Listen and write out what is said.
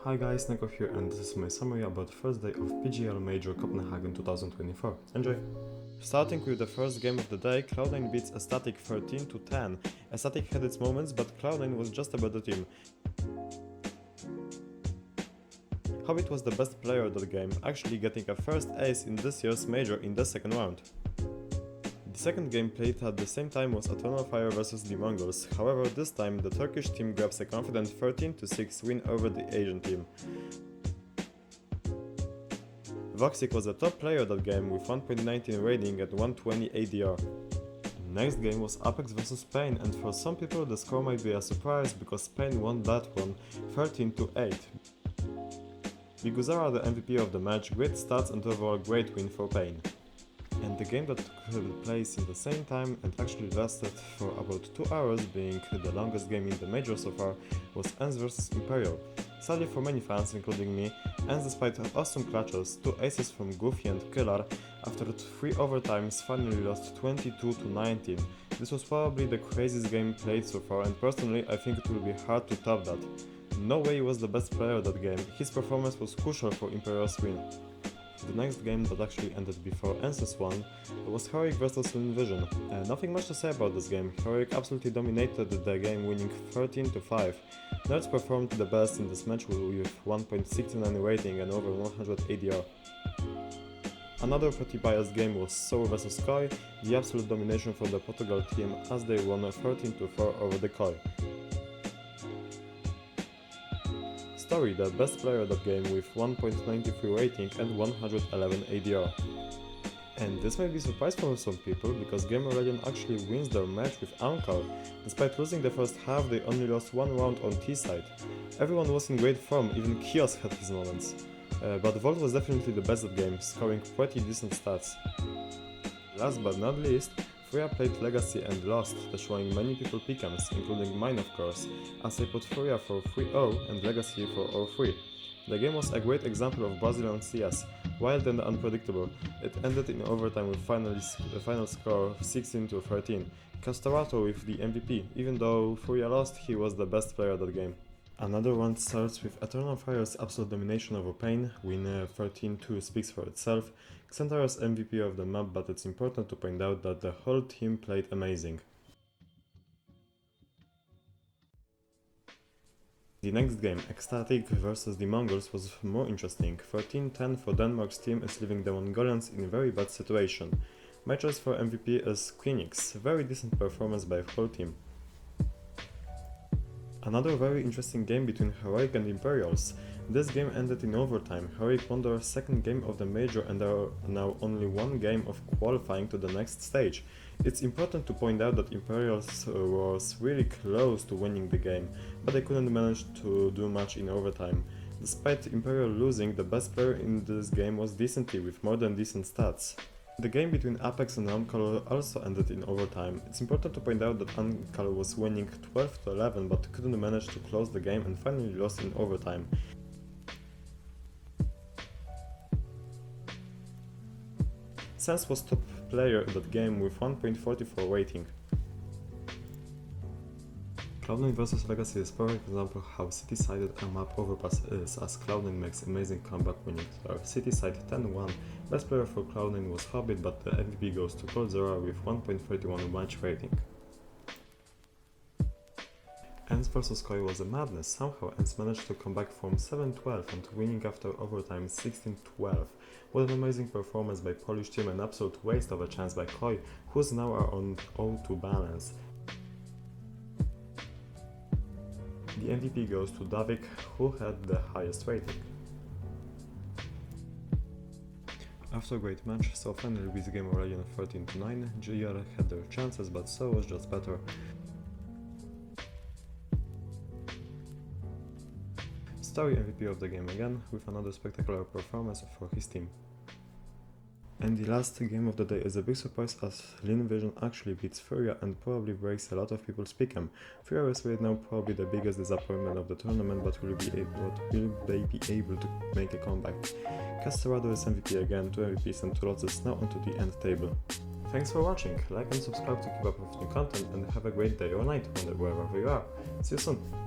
Hi guys, Neko here, and this is my summary about the first day of PGL Major Copenhagen 2024. Enjoy! Starting with the first game of the day, Cloud9 beats Astatic 13-10. Astatic had its moments, but Cloud9 was just a better team. Hobbit was the best player of the game, actually getting a first ace in this year's Major in the second round. The second game played at the same time was Eternal Fire vs the Mongols, however this time the Turkish team grabs a confident 13-6 win over the Asian team. Voxic was the top player of that game with 1.19 rating and 120 ADR. The next game was Apex vs Spain, and for some people the score might be a surprise because Spain won that one 13-8. Biguzara, the MVP of the match, great stats and overall great win for Spain. And the game that took place in the same time and actually lasted for about 2 hours, being the longest game in the Major so far, was ENCE vs Imperial. Sadly for many fans, including me, ENCE, despite awesome clutches, 2 aces from Goofy and Killer, after 3 overtimes finally lost 22-19. This was probably the craziest game played so far, and personally I think it will be hard to top that. No way he was the best player of that game, his performance was crucial for Imperial's win. The next game that actually ended before ENCE's one was Heroic vs Vision. Nothing much to say about this game. Heroic absolutely dominated the game, winning 13-5. Nerds performed the best in this match with 1.69 rating and over 100 ADR. Another pretty biased game was Soul vs Koi, the absolute domination from the Portugal team as they won 13-4 over the Koi. Story, the best player of that game with 1.93 rating and 111 ADR. And this might be a surprise for some people, because Gamer Legend actually wins their match with Ankar. Despite losing the first half, they only lost 1 round on T-side. Everyone was in great form, even Kios had his moments. But Volt was definitely the best at the game, scoring pretty decent stats. Last but not least, Furia played Legacy and lost, showing many people pick'ems, including mine of course, as I put Furia for 3-0 and Legacy for 0-3. The game was a great example of Brazilian CS, wild and unpredictable. It ended in overtime with the final score of 16-13. Castorato with the MVP, even though Furia lost, he was the best player of that game. Another one starts with Eternal Fire's absolute domination over Pain, win 13-2 speaks for itself. Xantara's MVP of the map, but it's important to point out that the whole team played amazing. The next game, Ecstatic vs the Mongols, was more interesting. 13-10 for Denmark's team is leaving the Mongolians in a very bad situation. My choice for MVP is Queenix, very decent performance by the whole team. Another very interesting game between Heroic and Imperials. This game ended in overtime. Heroic won their second game of the Major and are now only one game of qualifying to the next stage. It's important to point out that Imperials was really close to winning the game, but they couldn't manage to do much in overtime. Despite Imperial losing, the best player in this game was Decently with more than decent stats. The game between Apex and Amcal also ended in overtime. It's important to point out that Amcal was winning 12-11 but couldn't manage to close the game and finally lost in overtime. Sense was top player in that game with 1.44 rating. Cloud9 vs Legacy is a perfect example how city-sided a map overpass is, as Cloud9 makes amazing comeback winning their city-side 10-1. Best player for Cloud9 was Hobbit, but the MVP goes to Coldzera with 1.31 match rating. ENCE vs Koi was a madness. Somehow ENCE managed to come back from 7-12 and winning after overtime 16-12. What an amazing performance by Polish team, an absolute waste of a chance by Koi, who's now are on 0-2 balance. The MVP goes to Davik, who had the highest rating. After a great match, so finally beats Gamer Legend 13-9, GR had their chances, but so was just better. Story MVP of the game again, with another spectacular performance for his team. And the last game of the day is a big surprise, as Lean Vision actually beats Furia and probably breaks a lot of people's pick'em. Furia is right now probably the biggest disappointment of the tournament, but will they be able to make a comeback? Castorato is MVP again, 2 MVPs and 2 losses, now onto the end table. Thanks for watching, like and subscribe to keep up with new content, and have a great day or night wherever you are. See you soon!